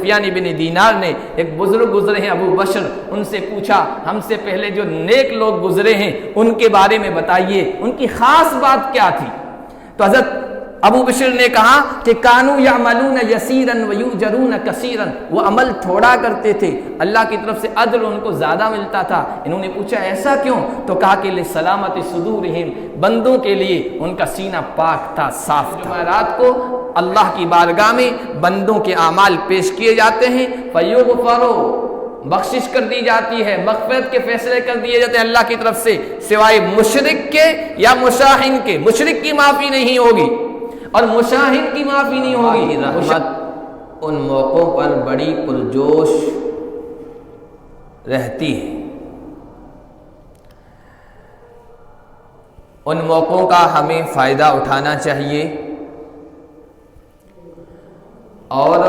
سفیان بن دینار نے، ایک بزرگ گزرے ہیں ابو بشر، ان سے پوچھا ہم سے پہلے جو نیک لوگ گزرے ہیں ان کے بارے میں بتائیے، ان کی خاص بات کیا تھی؟ تو حضرت ابو بشر نے کہا کہ کانوا یعملون یسیرا ویؤجرون کثیرا، وہ عمل تھوڑا کرتے تھے، اللہ کی طرف سے اجر ان کو زیادہ ملتا تھا۔ انہوں نے پوچھا ایسا کیوں؟ تو کہا کہ لسلامت صدورہم، بندوں کے لیے ان کا سینہ پاک تھا، صاف تھا۔ جمعرات کو اللہ کی بارگاہ میں بندوں کے اعمال پیش کیے جاتے ہیں، فیغفروا، بخشش کر دی جاتی ہے، مغفرت کے فیصلے کر دیے جاتے ہیں اللہ کی طرف سے، سوائے مشرک کے یا مشاہن کے۔ مشرک کی معافی نہیں ہوگی اور مشاہن کی معافی نہیں ہوگی۔ رحمت ان موقعوں پر بڑی پرجوش رہتی ہے، ان موقعوں کا ہمیں فائدہ اٹھانا چاہیے اور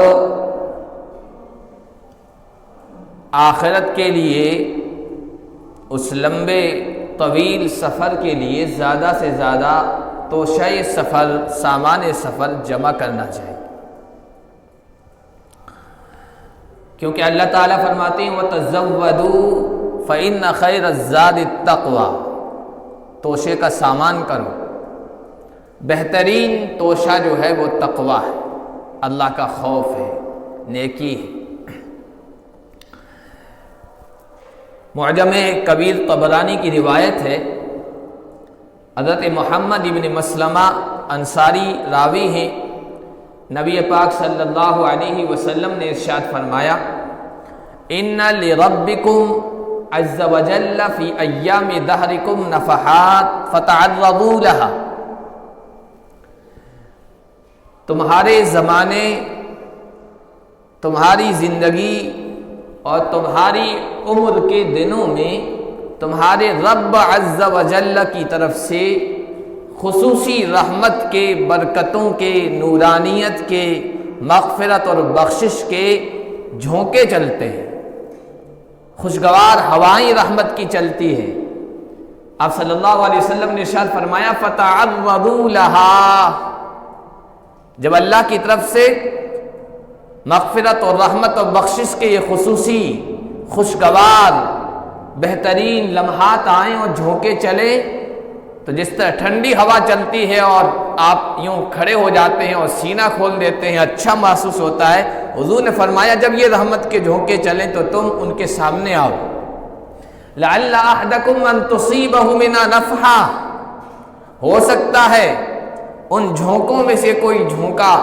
آخرت کے لیے، اس لمبے طویل سفر کے لیے زیادہ سے زیادہ توشہ سفر، سامان سفر جمع کرنا چاہیے، کیونکہ اللہ تعالیٰ فرماتے ہیں وَتَزَوَّدُوا فَإِنَّ خَيْرَ الزَّادِ التَّقْوَى، توشے کا سامان کرو، بہترین توشہ جو ہے وہ تقویٰ ہے، اللہ کا خوف ہے، نیکی ہے۔ معجم کبیر طبرانی کی روایت ہے، حضرت محمد ابن مسلمہ انصاری راوی ہیں، نبی پاک صلی اللہ علیہ وسلم نے ارشاد فرمایا ان لربکم عز وجل فی ایام دہرکم نفحات فتعرضوا لها، تمہارے زمانے، تمہاری زندگی اور تمہاری عمر کے دنوں میں تمہارے رب عز وجل کی طرف سے خصوصی رحمت کے، برکتوں کے، نورانیت کے، مغفرت اور بخشش کے جھونکے چلتے ہیں، خوشگوار ہوائیں رحمت کی چلتی ہے۔ آپ صلی اللہ علیہ وسلم نے ارشاد فرمایا فتعرضوا لها، جب اللہ کی طرف سے مغفرت اور رحمت اور بخشش کے یہ خصوصی خوشگوار بہترین لمحات آئیں اور جھونکے چلے، تو جس طرح ٹھنڈی ہوا چلتی ہے اور آپ یوں کھڑے ہو جاتے ہیں اور سینہ کھول دیتے ہیں، اچھا محسوس ہوتا ہے، حضور نے فرمایا جب یہ رحمت کے جھونکے چلیں تو تم ان کے سامنے آؤ، لعل احدکم ان تصیبہ منها نفحہ، ہو سکتا ہے ان جھونکوں میں سے کوئی جھونکا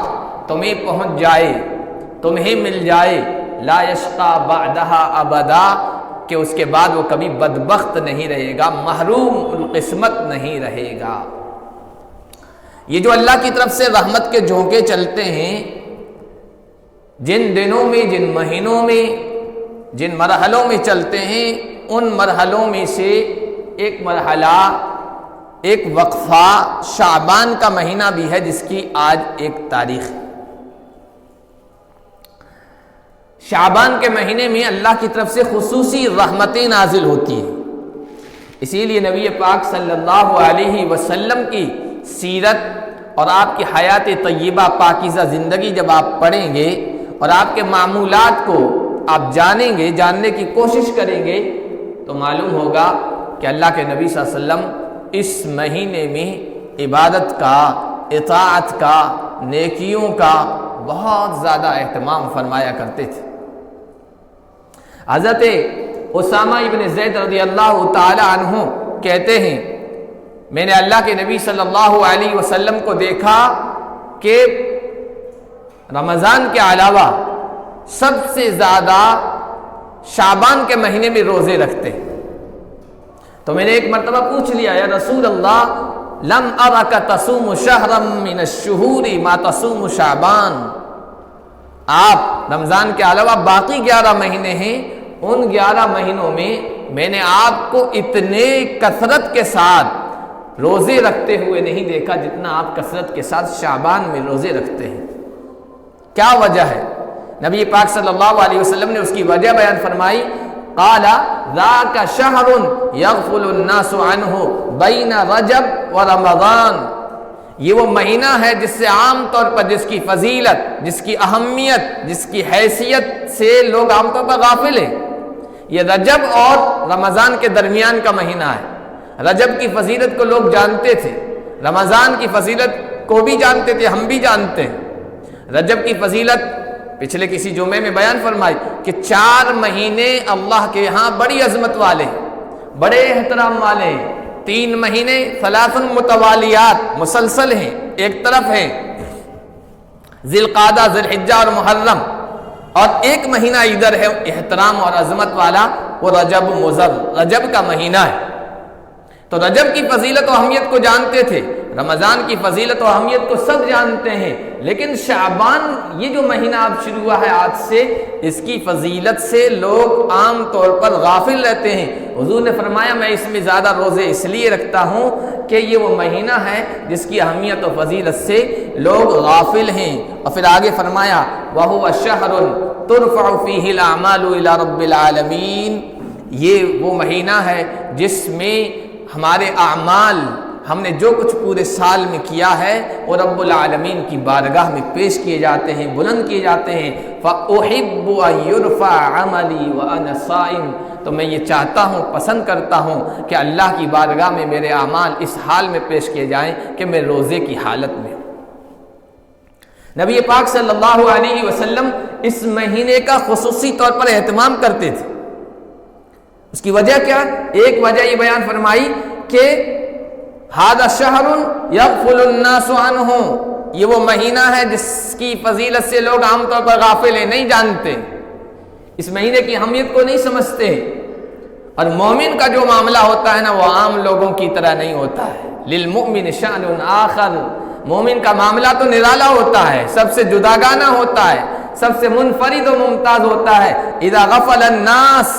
تمہیں پہنچ جائے، تمہیں مل جائے، لا یشقى بعدها ابدا، کہ اس کے بعد وہ کبھی بدبخت نہیں رہے گا، محروم القسمت نہیں رہے گا۔ یہ جو اللہ کی طرف سے رحمت کے جھونکے چلتے ہیں، جن دنوں میں، جن مہینوں میں، جن مرحلوں میں چلتے ہیں، ان مرحلوں میں سے ایک مرحلہ، ایک وقفہ شعبان کا مہینہ بھی ہے، جس کی آج ایک تاریخ ہے۔ شعبان کے مہینے میں اللہ کی طرف سے خصوصی رحمتیں نازل ہوتی ہیں، اسی لیے نبی پاک صلی اللہ علیہ وسلم کی سیرت اور آپ کی حیات طیبہ پاکیزہ زندگی جب آپ پڑھیں گے اور آپ کے معمولات کو آپ جانیں گے، جاننے کی کوشش کریں گے، تو معلوم ہوگا کہ اللہ کے نبی صلی اللہ علیہ وسلم اس مہینے میں عبادت کا، اطاعت کا، نیکیوں کا بہت زیادہ اہتمام فرمایا کرتے تھے۔ حضرت اسامہ ابن زید رضی اللہ تعالی عنہ کہتے ہیں میں نے اللہ کے نبی صلی اللہ علیہ وسلم کو دیکھا کہ رمضان کے علاوہ سب سے زیادہ شعبان کے مہینے میں روزے رکھتے ہیں۔ تو میں نے ایک مرتبہ پوچھ لیا یا رسول اللہ لم ارک تصوم شہرا من الشہور ما تصوم شعبان، آپ رمضان کے علاوہ باقی 11 مہینے ہیں، ان 11 مہینوں میں نے آپ کو اتنے کثرت کے ساتھ روزے رکھتے ہوئے نہیں دیکھا جتنا آپ کثرت کے ساتھ شعبان میں روزے رکھتے ہیں۔ کیا وجہ ہے؟ نبی پاک صلی اللہ علیہ وسلم نے اس کی وجہ بیان فرمائی، قال ذاک شہر یغفل الناس عنہ بین رجب و رمضان، یہ وہ مہینہ ہے جس سے عام طور پر جس کی فضیلت، جس کی اہمیت، جس کی حیثیت سے لوگ عام طور پر غافل ہیں۔ یہ رجب اور رمضان کے درمیان کا مہینہ ہے۔ رجب کی فضیلت کو لوگ جانتے تھے، رمضان کی فضیلت کو بھی جانتے تھے، ہم بھی جانتے ہیں۔ رجب کی فضیلت پچھلے کسی جمعے میں بیان فرمائی کہ 4 مہینے اللہ کے ہاں بڑی عظمت والے ہیں، بڑے احترام والے ہیں۔ 3 مہینے 3 متوالیات مسلسل ہیں، ایک طرف ہیں ذی القعدہ، ذی الحجہ اور محرم، اور ایک مہینہ ادھر ہے احترام اور عظمت والا، وہ رجب مضر، رجب کا مہینہ ہے۔ تو رجب کی فضیلت و اہمیت کو جانتے تھے، رمضان کی فضیلت و اہمیت کو سب جانتے ہیں، لیکن شعبان یہ جو مہینہ اب شروع ہوا ہے آج سے، اس کی فضیلت سے لوگ عام طور پر غافل رہتے ہیں۔ حضور نے فرمایا میں اس میں زیادہ روزے اس لیے رکھتا ہوں کہ یہ وہ مہینہ ہے جس کی اہمیت و فضیلت سے لوگ غافل ہیں۔ اور پھر آگے فرمایا وَهُوَ شَهْرٌ تُرْفَعُ فِيهِ الْأَعْمَالُ إِلَى رَبِّ الْعَالَمِينَ، یہ وہ مہینہ ہے جس میں ہمارے اعمال، ہم نے جو کچھ پورے سال میں کیا ہے وہ رب العالمین کی بارگاہ میں پیش کیے جاتے ہیں، بلند کیے جاتے ہیں۔ فَأُحِبُّ أَن يُرْفَعَ عَمَلِي وَأَنَا صَائِمٌ، تو میں یہ چاہتا ہوں، پسند کرتا ہوں کہ اللہ کی بارگاہ میں میرے اعمال اس حال میں پیش کیے جائیں کہ میں روزے کی حالت میں ہوں۔ نبی پاک صلی اللہ علیہ وسلم اس مہینے کا خصوصی طور پر اہتمام کرتے تھے۔ اس کی وجہ کیا؟ ایک وجہ یہ بیان فرمائی کہ ھذا شہر یغفل الناس عنہ، یہ وہ مہینہ ہے جس کی فضیلت سے لوگ عام طور پر غافل ہیں، نہیں جانتے، اس مہینے کی اہمیت کو نہیں سمجھتے۔ اور مومن کا جو معاملہ ہوتا ہے نا، وہ عام لوگوں کی طرح نہیں ہوتا ہے۔ للمؤمن شأن آخر، مومن کا معاملہ تو نرالا ہوتا ہے، سب سے جداگانہ ہوتا ہے، سب سے منفرد و ممتاز ہوتا ہے۔ اذا غفل الناس،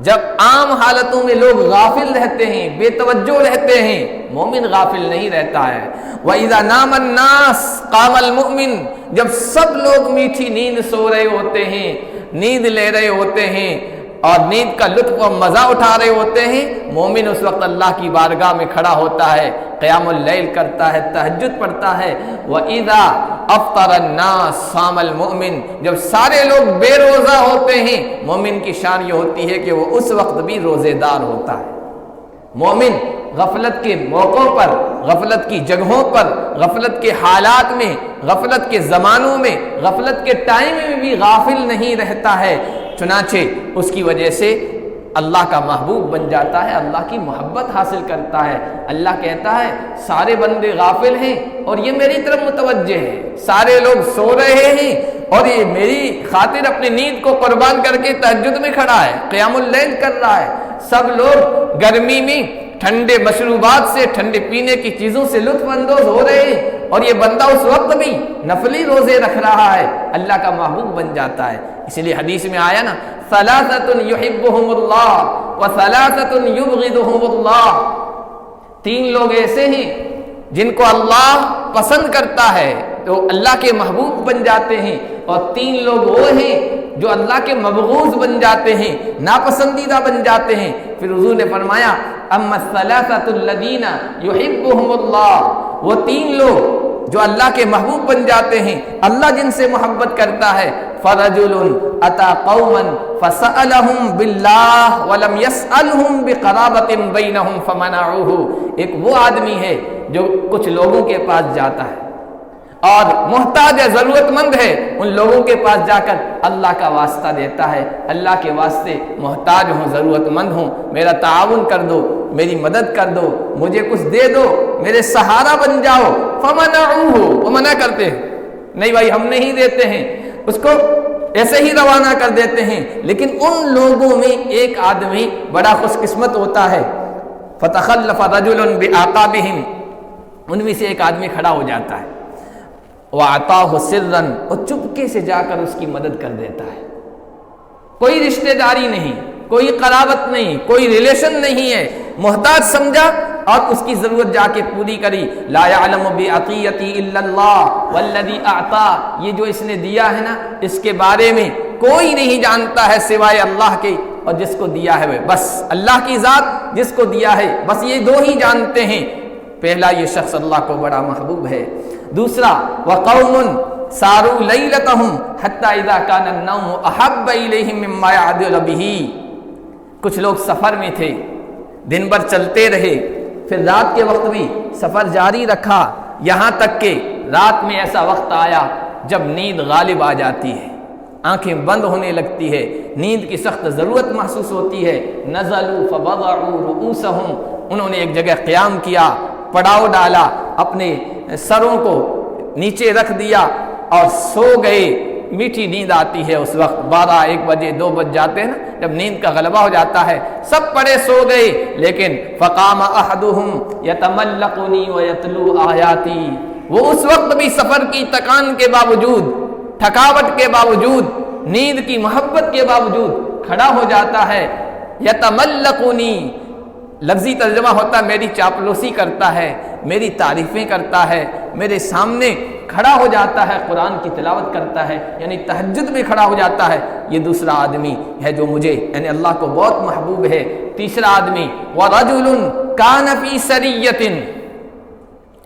جب عام حالتوں میں لوگ غافل رہتے ہیں، بے توجہ رہتے ہیں، مومن غافل نہیں رہتا ہے۔ وَإِذَا نَامَ النَّاسُ قَامَ الْمُؤْمِنُ، جب سب لوگ میٹھی نیند سو رہے ہوتے ہیں، نیند لے رہے ہوتے ہیں اور نیند کا لطف و مزہ اٹھا رہے ہوتے ہیں، مومن اس وقت اللہ کی بارگاہ میں کھڑا ہوتا ہے، قیام اللیل کرتا ہے، تہجد پڑھتا ہے۔ وَإِذَا أَفْطَرَ النَّاسُ صَامَ الْمُؤْمِنُ، جب سارے لوگ بے روزہ ہوتے ہیں، مومن کی شان یہ ہوتی ہے کہ وہ اس وقت بھی روزے دار ہوتا ہے۔ مومن غفلت کے موقعوں پر، غفلت کی جگہوں پر، غفلت کے حالات میں، غفلت کے زمانوں میں، غفلت کے ٹائم میں بھی غافل نہیں رہتا ہے، چنانچہ اس کی وجہ سے اللہ کا محبوب بن جاتا ہے، اللہ کی محبت حاصل کرتا ہے۔ اللہ کہتا ہے سارے بندے غافل ہیں اور یہ میری طرف متوجہ ہے، سارے لوگ سو رہے ہیں اور یہ میری خاطر اپنی نیند کو قربان کر کے تہجد میں کھڑا ہے، قیام اللیل کر رہا ہے۔ سب لوگ گرمی میں ٹھنڈے مشروبات سے، ٹھنڈے پینے کی چیزوں سے لطف اندوز ہو رہے ہیں، اور یہ بندہ اس وقت بھی نفلی روزے رکھ رہا ہے، اللہ کا محبوب بن جاتا ہے۔ اس لیے حدیث میں آیا نا ثلاثۃ یحبہم اللہ وثلاثۃ یبغضہم اللہ، 3 لوگ ایسے ہیں جن کو اللہ پسند کرتا ہے تو اللہ کے محبوب بن جاتے ہیں، اور 3 لوگ وہ ہیں جو اللہ کے مبغوض بن جاتے ہیں، ناپسندیدہ بن جاتے ہیں۔ پھر حضور نے فرمایا اما الثلاثۃ الذین یحبہم اللہ، وہ 3 لوگ جو اللہ کے محبوب بن جاتے ہیں، اللہ جن سے محبت کرتا ہے، فرجل اتی قوما فسألهم باللہ ولم يسألهم بقرابۃ بینہم فمنعوہ، ایک وہ آدمی ہے جو کچھ لوگوں کے پاس جاتا ہے اور محتاج ہے، ضرورت مند ہے، ان لوگوں کے پاس جا کر اللہ کا واسطہ دیتا ہے، اللہ کے واسطے محتاج ہوں، ضرورت مند ہوں، میرا تعاون کر دو، میری مدد کر دو، مجھے کچھ دے دو، میرے سہارا بن جاؤ۔ فمنعوہ، وہ منع کرتے ہیں، نہیں بھائی ہم نہیں دیتے ہیں، اس کو ایسے ہی روانہ کر دیتے ہیں۔ لیکن ان لوگوں میں ایک آدمی بڑا خوش قسمت ہوتا ہے، فتخلف رجل بعقابہم، ان میں سے ایک آدمی کھڑا ہو جاتا ہے، وَعَطَاهُ سِرًّا، اور چپکے سے جا کر اس کی مدد کر دیتا ہے، کوئی رشتہ داری نہیں، کوئی قرابت نہیں، کوئی ریلیشن نہیں ہے، محتاج سمجھا اور اس کی ضرورت جا کے پوری کری۔ لا يعلم بعطیتی الا اللہ والذی اعطا، یہ جو اس نے دیا ہے نا، اس کے بارے میں کوئی نہیں جانتا ہے سوائے اللہ کے، اور جس کو دیا ہے وہ بس اللہ کی ذات، جس کو دیا ہے بس یہ 2 ہی جانتے ہیں۔ پہلا یہ شخص اللہ کو بڑا محبوب ہے۔ دوسرا وقوم ساروا لیلتہم حتی اذا کان النوم احب الیہم مما یعدل بہ، کچھ لوگ سفر میں تھے، دن بھر چلتے رہے، پھر رات کے وقت بھی سفر جاری رکھا، یہاں تک کہ رات میں ایسا وقت آیا جب نیند غالب آ جاتی ہے، آنکھیں بند ہونے لگتی ہے، نیند کی سخت ضرورت محسوس ہوتی ہے۔ نزلوا فوضعوا رؤوسہم، انہوں نے ایک جگہ قیام کیا، پڑاؤ ڈالا، اپنے سروں کو نیچے رکھ دیا اور سو گئے۔ میٹھی نیند آتی ہے اس وقت، 12 1 بجے 2 بج جاتے ہیں نا، جب نیند کا غلبہ ہو جاتا ہے، سب پڑے سو گئے، لیکن فقام احدہم یتملقنی ویتلو آیاتی، وہ اس وقت بھی سفر کی تکان کے باوجود، تھکاوٹ کے باوجود، نیند کی محبت کے باوجود کھڑا ہو جاتا ہے۔ یتملقنی لفظی ترجمہ ہوتا ہے میری چاپلوسی کرتا ہے، میری تعریفیں کرتا ہے، میرے سامنے کھڑا ہو جاتا ہے، قرآن کی تلاوت کرتا ہے، یعنی تہجد میں کھڑا ہو جاتا ہے۔ یہ دوسرا آدمی ہے جو مجھے یعنی اللہ کو بہت محبوب ہے۔ تیسرا آدمی وَرَجُلٌ كَانَ فِي سَرِيَّةٍ،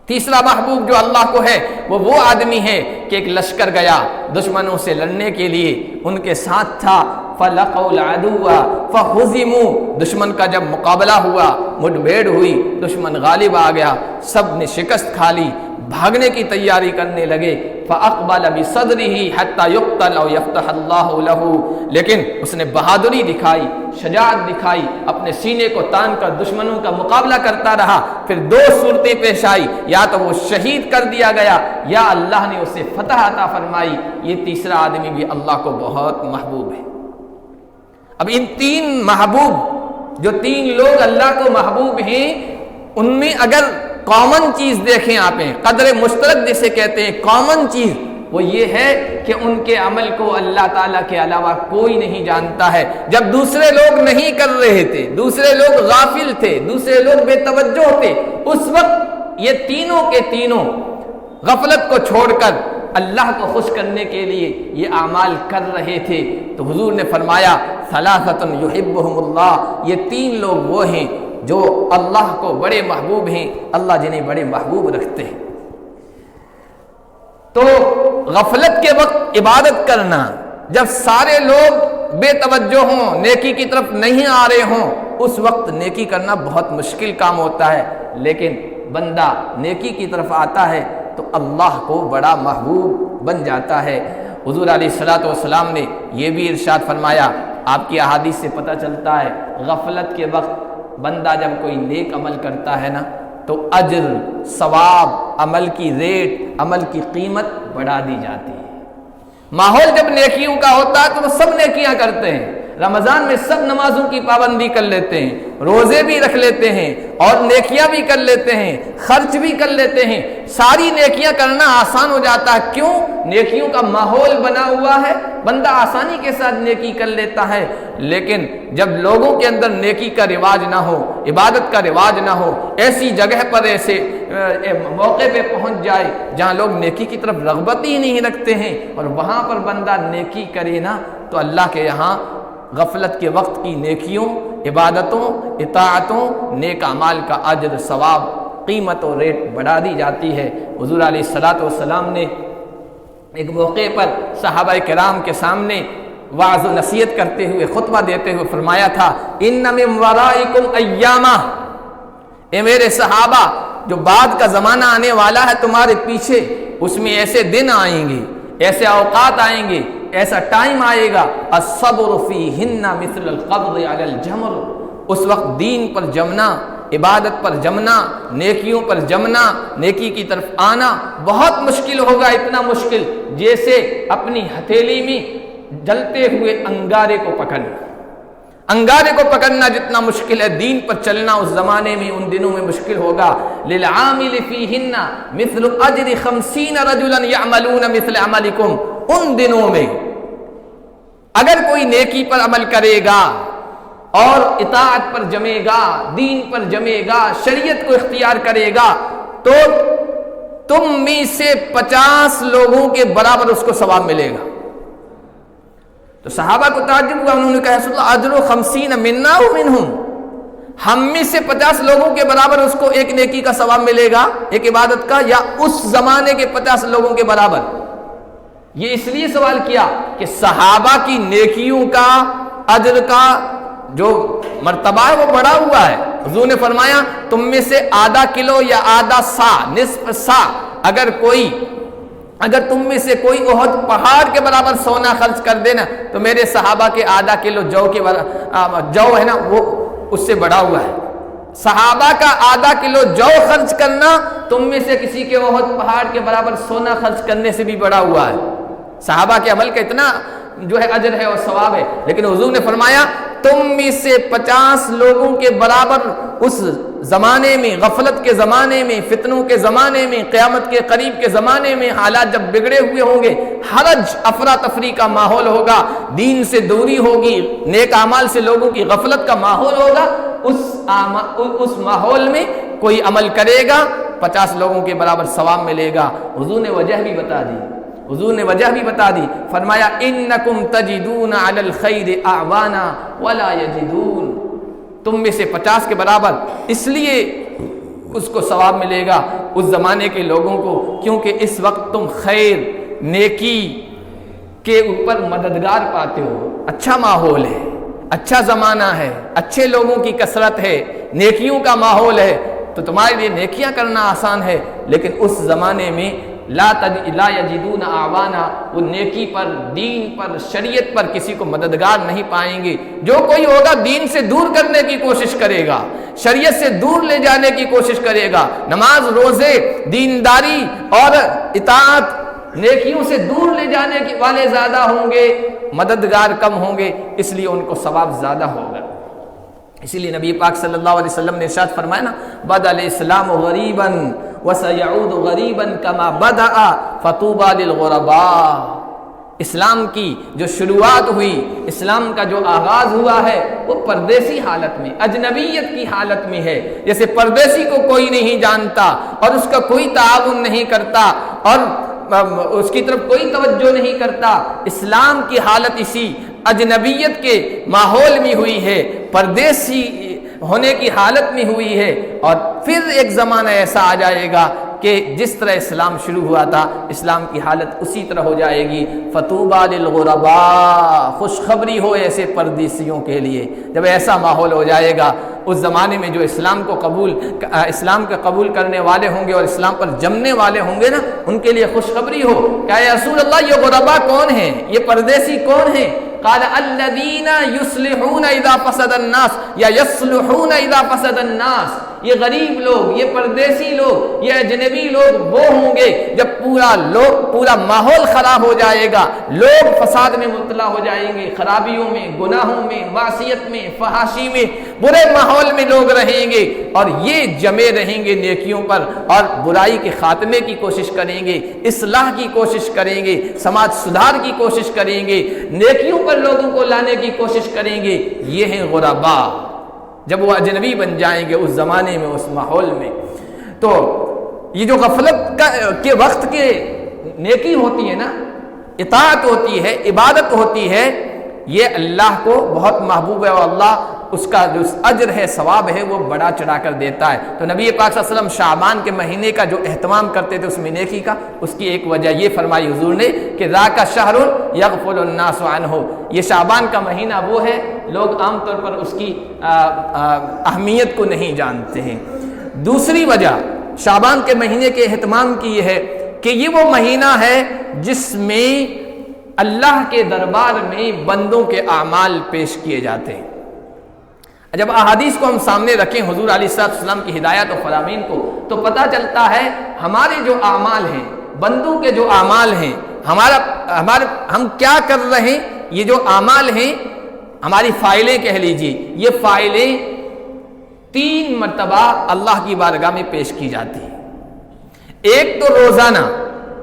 تیسرا محبوب جو اللہ کو ہے وہ آدمی ہے کہ ایک لشکر گیا دشمنوں سے لڑنے کے لیے، ان کے ساتھ تھا، فَلَقَوْا الْعَدُوَّ فَهُزِمُوا، دشمن کا جب مقابلہ ہوا، مٹ بھیڑ ہوئی، دشمن غالب آ گیا، سب نے شکست کھا لی، بھاگنے کی تیاری کرنے لگے۔ فَأَقْبَلَ بِصَدْرِهِ حَتَّى يُقْتَلَ أَوْ يَفْتَحَ اللَّهُ لَهُ، لیکن اس نے بہادری دکھائی، شجاعت دکھائی، اپنے سینے کو تان کر دشمنوں کا مقابلہ کرتا رہا۔ پھر 2 صورتیں پیش آئی، یا تو وہ شہید کر دیا گیا یا اللہ نے اسے فتح عطا فرمائی۔ یہ تیسرا آدمی بھی اللہ کو بہت محبوب ہے۔ اب ان 3 محبوب، جو 3 لوگ اللہ کو محبوب ہیں، ان میں اگر کامن چیز دیکھیں آپ، قدر مشترک جسے کہتے ہیں، کامن چیز وہ یہ ہے کہ ان کے عمل کو اللہ تعالیٰ کے علاوہ کوئی نہیں جانتا ہے۔ جب دوسرے لوگ نہیں کر رہے تھے، دوسرے لوگ غافل تھے، دوسرے لوگ بے توجہ تھے، اس وقت یہ تینوں کے تینوں غفلت کو چھوڑ کر اللہ کو خوش کرنے کے لیے یہ اعمال کر رہے تھے۔ تو حضور نے فرمایا ثلاثۃ یحبہم اللہ، یہ 3 لوگ وہ ہیں جو اللہ کو بڑے محبوب ہیں، اللہ جنہیں بڑے محبوب رکھتے ہیں۔ تو غفلت کے وقت عبادت کرنا، جب سارے لوگ بے توجہ ہوں، نیکی کی طرف نہیں آ رہے ہوں، اس وقت نیکی کرنا بہت مشکل کام ہوتا ہے، لیکن بندہ نیکی کی طرف آتا ہے تو اللہ کو بڑا محبوب بن جاتا ہے۔ حضور علیہ الصلوۃ والسلام نے یہ بھی ارشاد فرمایا، آپ کی احادیث سے پتہ چلتا ہے غفلت کے وقت بندہ جب کوئی نیک عمل کرتا ہے نا تو اجر، ثواب، عمل کی ریٹ، عمل کی قیمت بڑھا دی جاتی ہے۔ ماحول جب نیکیوں کا ہوتا ہے تو وہ سب نیکیاں کرتے ہیں، رمضان میں سب نمازوں کی پابندی کر لیتے ہیں، روزے بھی رکھ لیتے ہیں اور نیکیاں بھی کر لیتے ہیں، خرچ بھی کر لیتے ہیں، ساری نیکیاں کرنا آسان ہو جاتا ہے۔ کیوں؟ نیکیوں کا ماحول بنا ہوا ہے، بندہ آسانی کے ساتھ نیکی کر لیتا ہے۔ لیکن جب لوگوں کے اندر نیکی کا رواج نہ ہو، عبادت کا رواج نہ ہو، ایسی جگہ پر ایسے موقع پہ پہنچ جائے جہاں لوگ نیکی کی طرف رغبت ہی نہیں رکھتے ہیں اور وہاں پر بندہ نیکی کرے نا، تو اللہ کے یہاں غفلت کے وقت کی نیکیوں، عبادتوں، اطاعتوں، نیک اعمال کا اجر، ثواب، قیمت و ریٹ بڑھا دی جاتی ہے۔ حضور علیہ الصلوۃ والسلام نے ایک موقع پر صحابہ کرام کے سامنے وعظ و نصیحت کرتے ہوئے، خطبہ دیتے ہوئے فرمایا تھا، ان من ورائکم ایامہ، اے میرے صحابہ، جو بعد کا زمانہ آنے والا ہے تمہارے پیچھے، اس میں ایسے دن آئیں گے، ایسے اوقات آئیں گے، ایسا ٹائم آئے گا، الصبر فیہن مثل القبض علی الجمر، اس وقت دین پر جمنا، عبادت پر جمنا، نیکیوں پر جمنا، نیکی کی طرف آنا بہت مشکل ہوگا، اتنا مشکل جیسے اپنی ہتھیلی میں جلتے ہوئے انگارے کو پکڑنا۔ انگارے کو پکڑنا جتنا مشکل ہے، دین پر چلنا اس زمانے میں، ان دنوں میں مشکل ہوگا۔ للعامل فیہن مثل اجر 50 رجلا یعملون مثل عملکم، ان دنوں میں اگر کوئی نیکی پر عمل کرے گا اور اطاعت پر جمے گا، دین پر جمے گا، شریعت کو اختیار کرے گا، تو تم میں سے 50 لوگوں کے برابر اس کو ثواب ملے گا۔ تو صحابہ کو تعجب ہوا، انہوں نے کہا رسول اللہ اجر 50 منا و منہم، ہم میں سے 50 لوگوں کے برابر اس کو ایک نیکی کا ثواب ملے گا ایک عبادت کا، یا اس زمانے کے 50 لوگوں کے برابر؟ یہ اس لیے سوال کیا کہ صحابہ کی نیکیوں کا اجر کا جو مرتبہ ہے وہ بڑا ہوا ہے۔ حضور نے فرمایا تم میں سے آدھا کلو یا آدھا سا، نصف سا، اگر تم میں سے کوئی احد پہاڑ کے برابر سونا خرچ کر دینا تو میرے صحابہ کے آدھا کلو جو ہے نا وہ اس سے بڑا ہوا ہے۔ صحابہ کا آدھا کلو جو خرچ کرنا تم میں سے کسی کے احد پہاڑ کے برابر سونا خرچ کرنے سے بھی بڑا ہوا ہے۔ صحابہ کے عمل کا اتنا جو ہے اجر ہے اور ثواب ہے، لیکن حضور نے فرمایا تم میں سے 50 لوگوں کے برابر اس زمانے میں، غفلت کے زمانے میں، فتنوں کے زمانے میں، قیامت کے قریب کے زمانے میں، حالات جب بگڑے ہوئے ہوں گے، حرج افراتفری کا ماحول ہوگا، دین سے دوری ہوگی، نیک اعمال سے لوگوں کی غفلت کا ماحول ہوگا، اس ماحول میں کوئی عمل کرے گا 50 لوگوں کے برابر ثواب ملے گا۔ حضور نے وجہ بھی بتا دی، فرمایا انکم تجدون علی الخیر اعوانا ولا یجدون، تم میں سے 50 کے برابر اس لیے اس کو ثواب ملے گا اس زمانے کے لوگوں کو کیونکہ اس وقت تم خیر نیکی کے اوپر مددگار پاتے ہو، اچھا ماحول ہے، اچھا زمانہ ہے، اچھے لوگوں کی کثرت ہے، نیکیوں کا ماحول ہے، تو تمہارے لیے نیکیاں کرنا آسان ہے۔ لیکن اس زمانے میں لا یجدون اعوانا، وہ نیکی پر، دین پر، شریعت پر کسی کو مددگار نہیں پائیں گے۔ جو کوئی ہوگا دین سے دور کرنے کی کوشش کرے گا، شریعت سے دور لے جانے کی کوشش کرے گا، نماز، روزے، دینداری اور اطاعت، نیکیوں سے دور لے جانے والے زیادہ ہوں گے، مددگار کم ہوں گے، اس لیے ان کو ثواب زیادہ ہوگا۔ اسی لیے نبی پاک صلی اللہ علیہ وسلم نے ارشاد فرمایا نا، بدأ الاسلام غریبا وسيعود غریبا كما بدأ فطوبى للغرباء، اسلام کی جو شروعات ہوئی، اسلام کا جو آغاز ہوا ہے وہ پردیسی حالت میں، اجنبیت کی حالت میں ہے، جیسے پردیسی کو کوئی نہیں جانتا اور اس کا کوئی تعاون نہیں کرتا اور اس کی طرف کوئی توجہ نہیں کرتا، اسلام کی حالت اسی اجنبیت کے ماحول میں ہوئی ہے، پردیسی ہونے کی حالت میں ہوئی ہے، اور پھر ایک زمانہ ایسا آ جائے گا کہ جس طرح اسلام شروع ہوا تھا اسلام کی حالت اسی طرح ہو جائے گی۔ فطوبى للغرباء، خوشخبری ہو ایسے پردیسیوں کے لیے، جب ایسا ماحول ہو جائے گا اس زمانے میں جو اسلام کا قبول کرنے والے ہوں گے اور اسلام پر جمنے والے ہوں گے نا، ان کے لیے خوشخبری ہو کہ یا رسول اللہ یہ غرباء کون ہیں، یہ پردیسی کون ہیں؟ قال الذين يصلحون اذا فسد الناس یا يصلحون اذا فسد الناس، یہ غریب لوگ، یہ پردیسی لوگ، یہ اجنبی لوگ وہ ہوں گے جب پورا ماحول خراب ہو جائے گا، لوگ فساد میں مبتلا ہو جائیں گے، خرابیوں میں، گناہوں میں، معصیت میں، فحاشی میں، برے ماحول میں لوگ رہیں گے، اور یہ جمے رہیں گے نیکیوں پر اور برائی کے خاتمے کی کوشش کریں گے، اصلاح کی کوشش کریں گے، سماج سدھار کی کوشش کریں گے، نیکیوں پر لوگوں کو لانے کی کوشش کریں گے، یہ ہیں غرباء۔ جب وہ اجنبی بن جائیں گے اس زمانے میں، اس ماحول میں، تو یہ جو غفلت کے وقت کے نیکی ہوتی ہے نا، اطاعت ہوتی ہے، عبادت ہوتی ہے، یہ اللہ کو بہت محبوب ہے اور اللہ اس کا جو اجر ہے، ثواب ہے، وہ بڑا چڑھا کر دیتا ہے۔ تو نبی پاک صلی اللہ علیہ وسلم شعبان کے مہینے کا جو اہتمام کرتے تھے اس میں نیکی کا، اس کی ایک وجہ یہ فرمائی حضور نے کہ ذاک شہر یغفل الناس عنہ، یہ شعبان کا مہینہ وہ ہے لوگ عام طور پر اس کی اہمیت کو نہیں جانتے ہیں۔ دوسری وجہ شعبان کے مہینے کے اہتمام کی یہ ہے کہ یہ وہ مہینہ ہے جس میں اللہ کے دربار میں بندوں کے اعمال پیش کیے جاتے ہیں۔ جب احادیث کو ہم سامنے رکھیں حضور علیہ السلام کی ہدایت و فرامین کو، تو پتہ چلتا ہے ہمارے جو اعمال ہیں، بندوں کے جو اعمال ہیں، ہم کیا کر رہے ہیں، یہ جو اعمال ہیں، ہماری فائلیں کہہ لیجیے، یہ فائلیں 3 مرتبہ اللہ کی بارگاہ میں پیش کی جاتی ہیں۔ ایک تو روزانہ،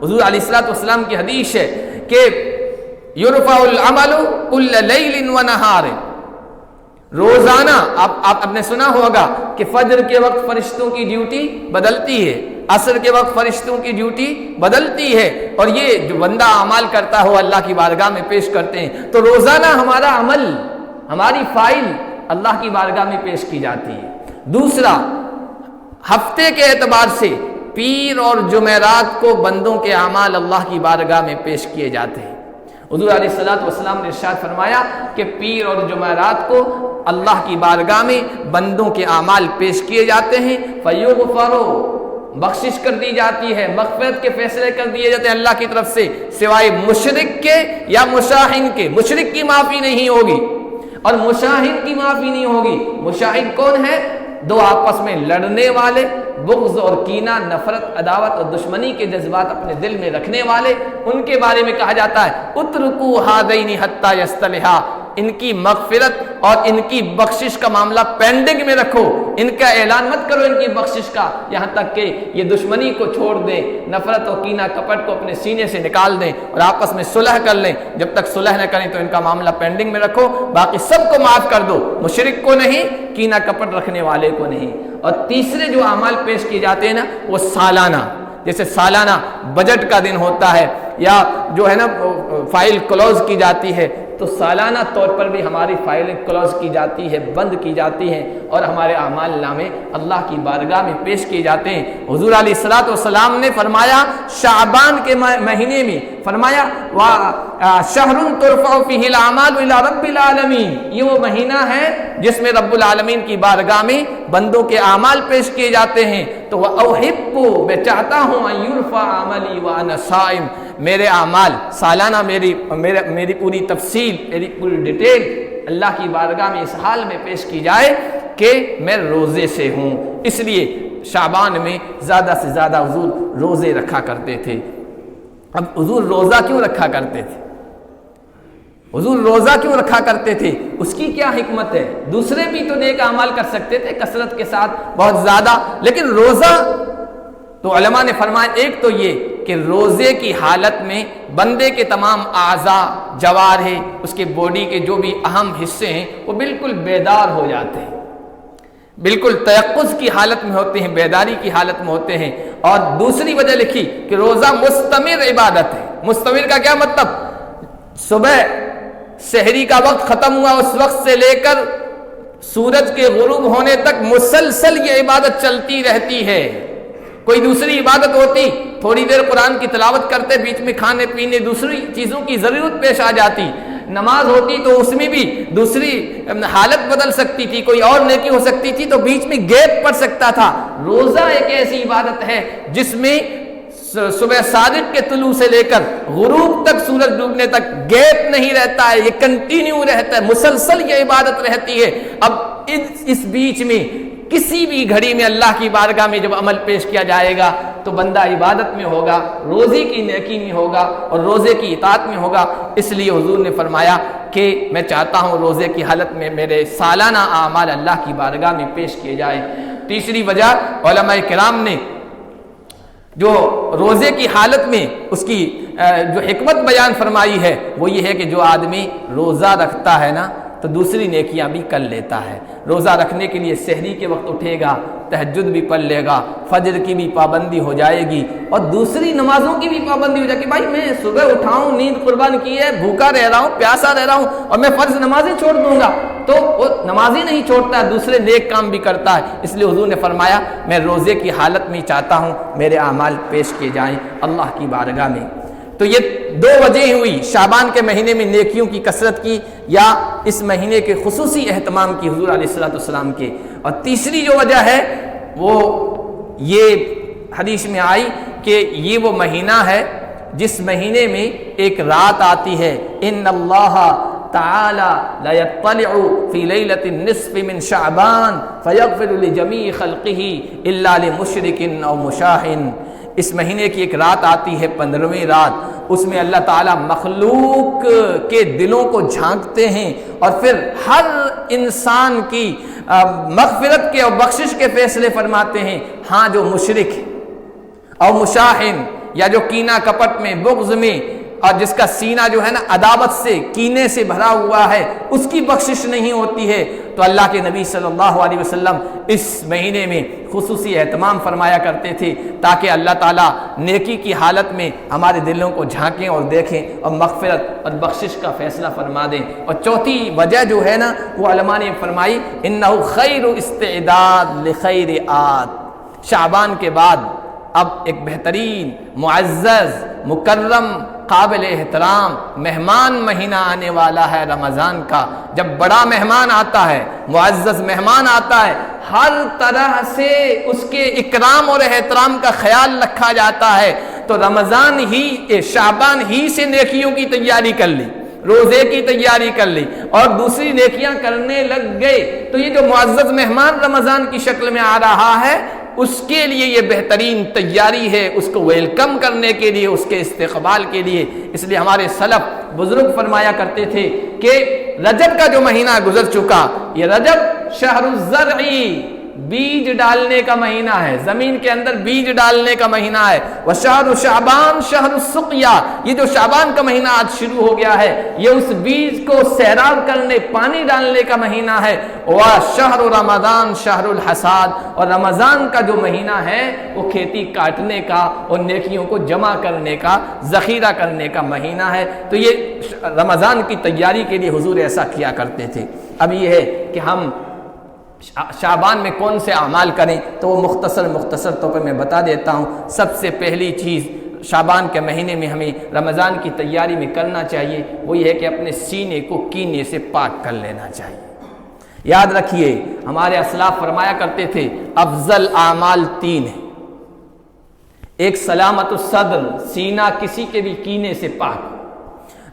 حضور علیہ السلام کی حدیث ہے کہ یرفع العمل کل لیل و نہار، روزانہ آپ نے سنا ہوگا کہ فجر کے وقت فرشتوں کی ڈیوٹی بدلتی ہے، عصر کے وقت فرشتوں کی ڈیوٹی بدلتی ہے، اور یہ جو بندہ اعمال کرتا ہو اللہ کی بارگاہ میں پیش کرتے ہیں۔ تو روزانہ ہمارا عمل، ہماری فائل اللہ کی بارگاہ میں پیش کی جاتی ہے۔ دوسرا، ہفتے کے اعتبار سے پیر اور جمعرات کو بندوں کے اعمال اللہ کی بارگاہ میں پیش کیے جاتے ہیں۔ حضور علیہ الصلوۃ والسلام نے ارشاد فرمایا کہ پیر اور جمعرات کو اللہ کی بارگاہ میں بندوں کے اعمال پیش کیے جاتے ہیں، فیغفروا، بخشش کر دی جاتی ہے، مغفرت کے فیصلے کر دیے جاتے ہیں اللہ کی طرف سے، سوائے مشرک کے یا مشاہن کے۔ مشرک کی معافی نہیں ہوگی اور مشاہن کی معافی نہیں ہوگی۔ مشاہن کون ہے؟ دو آپس میں لڑنے والے، بغض اور کینہ، نفرت، عداوت اور دشمنی کے جذبات اپنے دل میں رکھنے والے، ان کے بارے میں کہا جاتا ہے اترکوا ھذین حتی یصطلحا، ان کی مغفرت اور ان کی بخشش کا معاملہ پینڈنگ میں رکھو، ان کا اعلان مت کرو ان کی بخشش کا، یہاں تک کہ یہ دشمنی کو چھوڑ دیں، نفرت اور کینہ کپٹ کو اپنے سینے سے نکال دیں اور آپس میں صلح کر لیں۔ جب تک صلح نہ کریں تو ان کا معاملہ پینڈنگ میں رکھو، باقی سب کو معاف کر دو، مشرک کو نہیں، کینہ کپٹ رکھنے والے کو نہیں۔ اور تیسرے جو اعمال پیش کیے جاتے ہیں نا وہ سالانہ، جیسے سالانہ بجٹ کا دن ہوتا ہے یا جو ہے نا فائل کلوز کی جاتی ہے، تو سالانہ طور پر بھی ہماری فائلیں کلوز کی جاتی ہے، بند کی جاتی ہیں اور ہمارے اعمال نامے اللہ کی بارگاہ میں پیش کیے جاتے ہیں۔ حضور علیہ الصلوۃ والسلام نے فرمایا شعبان کے مہینے میں فرمایا شہر ترفع فیہ الاعمال الی رب العالمین، یہ وہ مہینہ ہے جس میں رب العالمین کی بارگاہ میں بندوں کے اعمال پیش کیے جاتے ہیں۔ تو وَأُحِبُّ، میں چاہتا ہوں ان یرفع عملی وانا صائم، میرے اعمال سالانہ میری پوری تفصیل، میری پوری ڈیٹیل اللہ کی بارگاہ میں اس حال میں پیش کی جائے کہ میں روزے سے ہوں۔ اس لیے شعبان میں زیادہ سے زیادہ حضور روزے رکھا کرتے تھے۔ اب حضور روزہ کیوں رکھا کرتے تھے؟ حضور روزہ کیوں رکھا کرتے تھے؟ اس کی کیا حکمت ہے؟ دوسرے بھی تو نیک اعمال کر سکتے تھے کثرت کے ساتھ بہت زیادہ، لیکن روزہ تو علماء نے فرمایا ایک تو یہ کہ روزے کی حالت میں بندے کے تمام اعضاء، جوارح، اس کے باڈی کے جو بھی اہم حصے ہیں وہ بالکل بیدار ہو جاتے ہیں، بالکل تیقظ کی حالت میں ہوتے ہیں، بیداری کی حالت میں ہوتے ہیں۔ اور دوسری وجہ لکھی کہ روزہ مستمر عبادت ہے۔ مستمر کا کیا مطلب؟ صبح سحری کا وقت ختم ہوا اس وقت سے لے کر سورج کے غروب ہونے تک مسلسل یہ عبادت چلتی رہتی ہے۔ کوئی دوسری عبادت ہوتی تھوڑی دیر قرآن کی تلاوت کرتے، بیچ میں کھانے پینے دوسری چیزوں کی ضرورت پیش آ جاتی، نماز ہوتی تو اس میں بھی دوسری حالت بدل سکتی تھی، کوئی اور نیکی ہو سکتی تھی تو بیچ میں گیپ پڑ سکتا تھا۔ روزہ ایک ایسی عبادت ہے جس میں صبح صادق کے طلوع سے لے کر غروب تک، سورج ڈوبنے تک گیپ نہیں رہتا ہے، یہ کنٹینیو رہتا ہے، مسلسل یہ عبادت رہتی ہے۔ اب اس بیچ میں کسی بھی گھڑی میں اللہ کی بارگاہ میں جب عمل پیش کیا جائے گا تو بندہ عبادت میں ہوگا، روزے کی نیکی میں ہوگا اور روزے کی اطاعت میں ہوگا۔ اس لیے حضور نے فرمایا کہ میں چاہتا ہوں روزے کی حالت میں میرے سالانہ اعمال اللہ کی بارگاہ میں پیش کیے جائیں۔ تیسری وجہ علماء کرام نے جو روزے کی حالت میں اس کی جو حکمت بیان فرمائی ہے وہ یہ ہے کہ جو آدمی روزہ رکھتا ہے نا تو دوسری نیکیاں بھی کر لیتا ہے۔ روزہ رکھنے کے لیے سحری کے وقت اٹھے گا، تہجد بھی پڑھ لے گا، فجر کی بھی پابندی ہو جائے گی اور دوسری نمازوں کی بھی پابندی ہو جائے گی۔ بھائی میں صبح اٹھاؤں، نیند قربان کی ہے، بھوکا رہ رہا ہوں، پیاسا رہ رہا ہوں اور میں فرض نمازیں چھوڑ دوں گا تو وہ نمازی نہیں چھوڑتا ہے، دوسرے نیک کام بھی کرتا ہے۔ اس لیے حضور نے فرمایا میں روزے کی حالت میں چاہتا ہوں میرے اعمال پیش کیے جائیں اللہ کی بارگاہ میں۔ تو یہ دو وجہ ہوئی، شعبان کے مہینے میں نیکیوں کی کثرت کی یا اس مہینے کے خصوصی اہتمام کی حضور علیہ الصلوۃ والسلام کے۔ اور تیسری جو وجہ ہے وہ یہ حدیث میں آئی کہ یہ وہ مہینہ ہے جس مہینے میں ایک رات آتی ہے، ان اللہ تعالی لا يطلع في ليلة النصف من شعبان فيغفر لجميع خلقه الا لمشرك او مشاهن۔ اس مہینے کی ایک رات آتی ہے 15ویں رات، اس میں اللہ تعالیٰ مخلوق کے دلوں کو جھانکتے ہیں اور پھر ہر انسان کی مغفرت کے اور بخشش کے فیصلے فرماتے ہیں۔ ہاں جو مشرک اور مشاہن یا جو کینہ کپٹ میں، بغض میں، اور جس کا سینہ جو ہے نا عداوت سے، کینے سے بھرا ہوا ہے، اس کی بخشش نہیں ہوتی ہے۔ تو اللہ کے نبی صلی اللہ علیہ وسلم اس مہینے میں خصوصی اہتمام فرمایا کرتے تھے تاکہ اللہ تعالیٰ نیکی کی حالت میں ہمارے دلوں کو جھانکیں اور دیکھیں اور مغفرت اور بخشش کا فیصلہ فرما دیں۔ اور چوتھی وجہ جو ہے نا وہ علماء نے فرمائی انہ خیر استعداد لخیر آت، شعبان کے بعد اب ایک بہترین، معزز، مکرم، قابل احترام مہمان مہینہ آنے والا ہے رمضان کا۔ جب بڑا مہمان آتا ہے، معزز مہمان آتا ہے، ہر طرح سے اس کے اکرام اور احترام کا خیال رکھا جاتا ہے۔ تو رمضان ہی، شعبان ہی سے نیکیوں کی تیاری کر لی، روزے کی تیاری کر لی اور دوسری نیکیاں کرنے لگ گئے، تو یہ جو معزز مہمان رمضان کی شکل میں آ رہا ہے اس کے لیے یہ بہترین تیاری ہے، اس کو ویلکم کرنے کے لیے، اس کے استقبال کے لیے۔ اس لیے ہمارے سلف بزرگ فرمایا کرتے تھے کہ رجب کا جو مہینہ گزر چکا، یہ رجب شہر الزرعی، بیج ڈالنے کا مہینہ ہے، زمین کے اندر بیج ڈالنے کا مہینہ ہے۔ وشہر شعبان شہر السقیا، یہ جو شعبان کا مہینہ آج شروع ہو گیا ہے یہ اس بیج کو سیراب کرنے، پانی ڈالنے کا مہینہ ہے۔ وشہر رمضان شہر الحصاد، اور رمضان کا جو مہینہ ہے وہ کھیتی کاٹنے کا اور نیکیوں کو جمع کرنے کا، ذخیرہ کرنے کا مہینہ ہے۔ تو یہ رمضان کی تیاری کے لیے حضور ایسا کیا کرتے تھے۔ اب یہ ہے کہ ہم شعبان میں کون سے اعمال کریں، تو وہ مختصر طور پر میں بتا دیتا ہوں۔ سب سے پہلی چیز شعبان کے مہینے میں ہمیں رمضان کی تیاری میں کرنا چاہیے وہ یہ ہے کہ اپنے سینے کو کینے سے پاک کر لینا چاہیے۔ یاد رکھیے ہمارے اسلاف فرمایا کرتے تھے افضل اعمال 3 ہیں۔ ایک سلامت الصدر، سینہ کسی کے بھی کینے سے پاک۔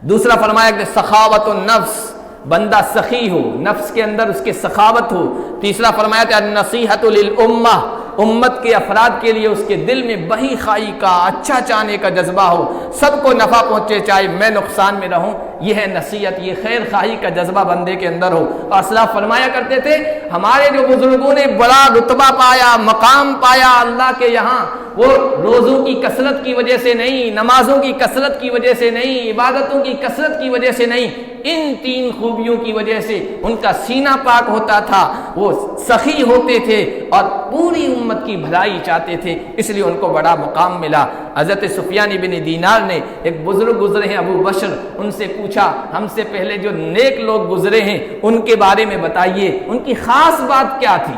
دوسرا فرمایا کہ سخاوت النفس، بندہ سخی ہو، نفس کے اندر اس کے سخاوت ہو۔ تیسرا فرمایا کہ النصیحۃ للامہ، امت کے افراد کے لیے اس کے دل میں بہی خائی کا، اچھا چاہنے کا جذبہ ہو، سب کو نفع پہنچے چاہے میں نقصان میں رہوں، یہ ہے نصیحت، یہ خیر خواہی کا جذبہ بندے کے اندر ہو۔ اور اسلاف فرمایا کرتے تھے ہمارے جو بزرگوں نے بڑا رتبہ پایا، مقام پایا اللہ کے یہاں، وہ روزوں کی کثرت کی وجہ سے نہیں، نمازوں کی کثرت کی وجہ سے نہیں، عبادتوں کی کثرت کی وجہ سے نہیں، ان 3 خوبیوں کی وجہ سے ان کا سینہ پاک ہوتا تھا، وہ سخی ہوتے تھے اور پوری امت کی بھلائی چاہتے تھے، اس لیے ان کو بڑا مقام ملا۔ حضرت سفیان بن دینار نے، ایک بزرگ گزرے ہیں ابو بشر، ان سے پوچھا ہم سے پہلے جو نیک لوگ گزرے ہیں ان کے بارے میں بتائیے، ان کی خاص بات کیا تھی؟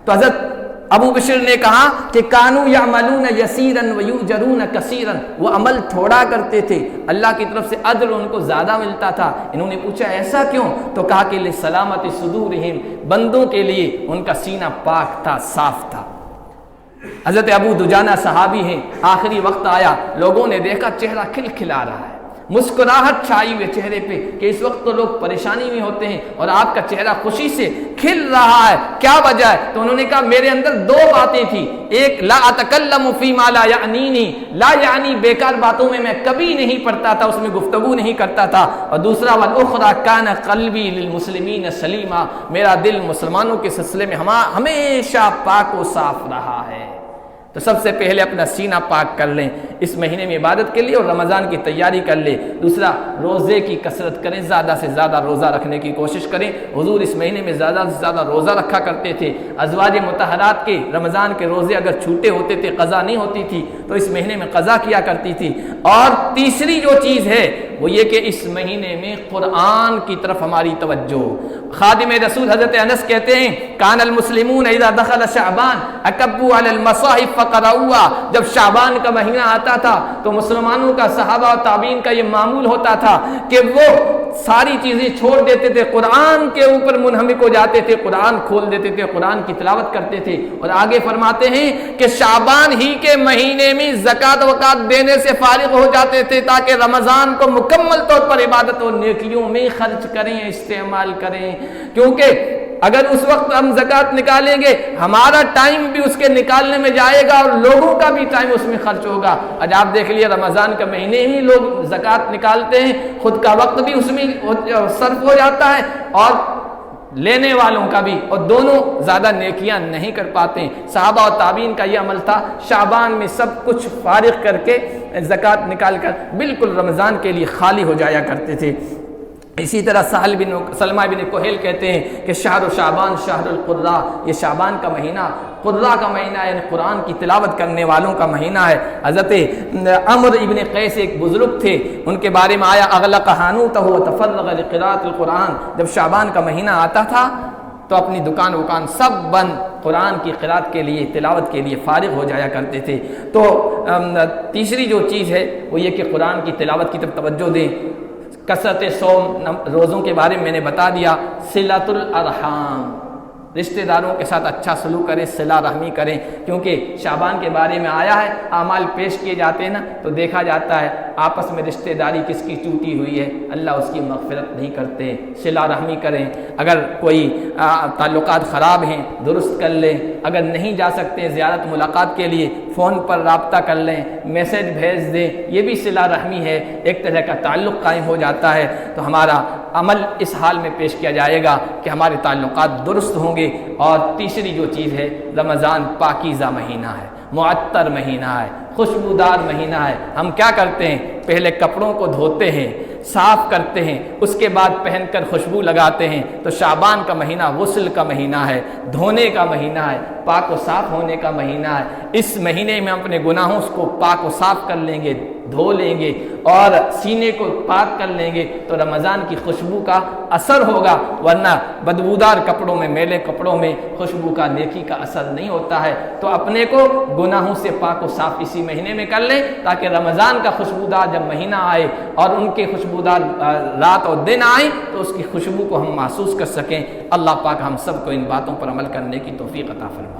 تو حضرت ابو بشر نے کہا کہ کانو یعملون یسیرا ویؤجرون کثیرا، وہ عمل تھوڑا کرتے تھے، اللہ کی طرف سے اجر ان کو زیادہ ملتا تھا۔ انہوں نے پوچھا ایسا کیوں؟ تو کہا کہ لسلامت صدورہم، بندوں کے لیے ان کا سینہ پاک تھا، صاف تھا۔ حضرت ابو دجانہ صحابی ہیں، آخری وقت آیا، لوگوں نے دیکھا چہرہ کھلکھلا رہا ہے، مسکراہٹ چھائی ہوئے چہرے پہ، کہ اس وقت تو لوگ پریشانی میں ہوتے ہیں اور آپ کا چہرہ خوشی سے کھل رہا ہے، کیا وجہ ہے؟ تو انہوں نے کہا میرے اندر 2 باتیں تھیں، ایک لا اتکلم فیما لا یعنینی، لا یعنی بیکار باتوں میں کبھی نہیں پڑتا تھا، اس میں گفتگو نہیں کرتا تھا، اور دوسرا والاخری کان قلبی للمسلمین سلیما، میرا دل مسلمانوں کے سلسلے میں ہمیشہ پاک و صاف رہا ہے۔ تو سب سے پہلے اپنا سینہ پاک کر لیں اس مہینے میں عبادت کے لیے اور رمضان کی تیاری کر لیں۔ دوسرا روزے کی کثرت کریں، زیادہ سے زیادہ روزہ رکھنے کی کوشش کریں۔ حضور اس مہینے میں زیادہ سے زیادہ روزہ رکھا کرتے تھے۔ ازواج مطہرات کے رمضان کے روزے اگر چھوٹے ہوتے تھے، قضا نہیں ہوتی تھی، تو اس مہینے میں قضا کیا کرتی تھی۔ اور تیسری جو چیز ہے وہ یہ کہ اس مہینے میں قرآن کی طرف ہماری توجہ۔ خادم رسول حضرت انس کہتے ہیں کان المسلمون اذا دخل شعبان اکبوا علی المصاحف فقرؤوا، جب شعبان کا مہینہ آتا تھا تو مسلمانوں کا، صحابہ و تابعین کا یہ معمول ہوتا تھا کہ وہ ساری چیزیں چھوڑ دیتے تھے، قرآن کے اوپر منہمک ہو جاتے تھے، قرآن کھول دیتے تھے، قرآن کی تلاوت کرتے تھے۔ اور آگے فرماتے ہیں کہ شعبان ہی کے مہینے میں زکوٰۃ وقات دینے سے فارغ ہو جاتے تھے تاکہ رمضان کو مکمل طور پر عبادت اور نیکیوں میں خرچ کریں، استعمال کریں، کیونکہ اگر اس وقت ہم زکوٰۃ نکالیں گے ہمارا ٹائم بھی اس کے نکالنے میں جائے گا اور لوگوں کا بھی ٹائم اس میں خرچ ہوگا۔ آج آپ دیکھ لیے رمضان کے مہینے ہی لوگ زکوٰۃ نکالتے ہیں، خود کا وقت بھی اس میں صرف ہو جاتا ہے اور لینے والوں کا بھی، اور دونوں زیادہ نیکیاں نہیں کر پاتے ہیں۔ صحابہ و تابعین کا یہ عمل تھا، شعبان میں سب کچھ فارغ کر کے زکوٰۃ نکال کر بالکل رمضان کے لیے خالی ہو جایا کرتے تھے۔ اسی طرح سلمہ بن کہیل کہتے ہیں کہ شہر شعبان شہر القراء، یہ شعبان کا مہینہ قراء کا مہینہ ہے، یعنی قرآن کی تلاوت کرنے والوں کا مہینہ ہے۔ حضرت عمرو ابن قیس ایک بزرگ تھے، ان کے بارے میں آیا اغلق حانوتہ وتفرغ لقراءۃ القرآن، جب شعبان کا مہینہ آتا تھا تو اپنی دکان وکان سب بند، قرآن کی قراءت کے لیے، تلاوت کے لیے فارغ ہو جایا کرتے تھے۔ تو تیسری جو چیز ہے وہ یہ کہ قرآن کی تلاوت کی طرف توجہ دیں۔ کثرت صوم، روزوں کے بارے میں میں نے بتا دیا۔ صلۃ الارحام، رشتہ داروں کے ساتھ اچھا سلوک کریں، صلہ رحمی کریں، کیونکہ شعبان کے بارے میں آیا ہے اعمال پیش کیے جاتے ہیں نا، تو دیکھا جاتا ہے آپس میں رشتہ داری کس کی ٹوٹی ہوئی ہے، اللہ اس کی مغفرت نہیں کرتے۔ صلہ رحمی کریں، اگر کوئی تعلقات خراب ہیں درست کر لیں، اگر نہیں جا سکتے زیارت ملاقات کے لیے فون پر رابطہ کر لیں، میسج بھیج دیں، یہ بھی صلہ رحمی ہے، ایک طرح کا تعلق قائم ہو جاتا ہے۔ تو ہمارا عمل اس حال میں پیش کیا جائے گا کہ ہمارے تعلقات درست ہوں گے۔ اور تیسری جو چیز ہے، رمضان پاکیزہ مہینہ ہے، معطر مہینہ ہے، خوشبودار مہینہ ہے۔ ہم کیا کرتے ہیں؟ پہلے کپڑوں کو دھوتے ہیں، صاف کرتے ہیں، اس کے بعد پہن کر خوشبو لگاتے ہیں۔ تو شعبان کا مہینہ غسل کا مہینہ ہے، دھونے کا مہینہ ہے، پاک و صاف ہونے کا مہینہ ہے۔ اس مہینے میں اپنے گناہوں کو پاک و صاف کر لیں گے، دھو لیں گے اور سینے کو پاک کر لیں گے تو رمضان کی خوشبو کا اثر ہوگا، ورنہ بدبودار کپڑوں میں، میلے کپڑوں میں خوشبو کا، نیکی کا اثر نہیں ہوتا ہے۔ تو اپنے کو گناہوں سے پاک و صاف اسی مہینے میں کر لیں، تاکہ رمضان کا خوشبودار جب مہینہ آئے اور ان کے خوشبودار رات اور دن آئیں تو اس کی خوشبو کو ہم محسوس کر سکیں۔ اللہ پاک ہم سب کو ان باتوں پر عمل کرنے کی توفیق عطا فرمائے۔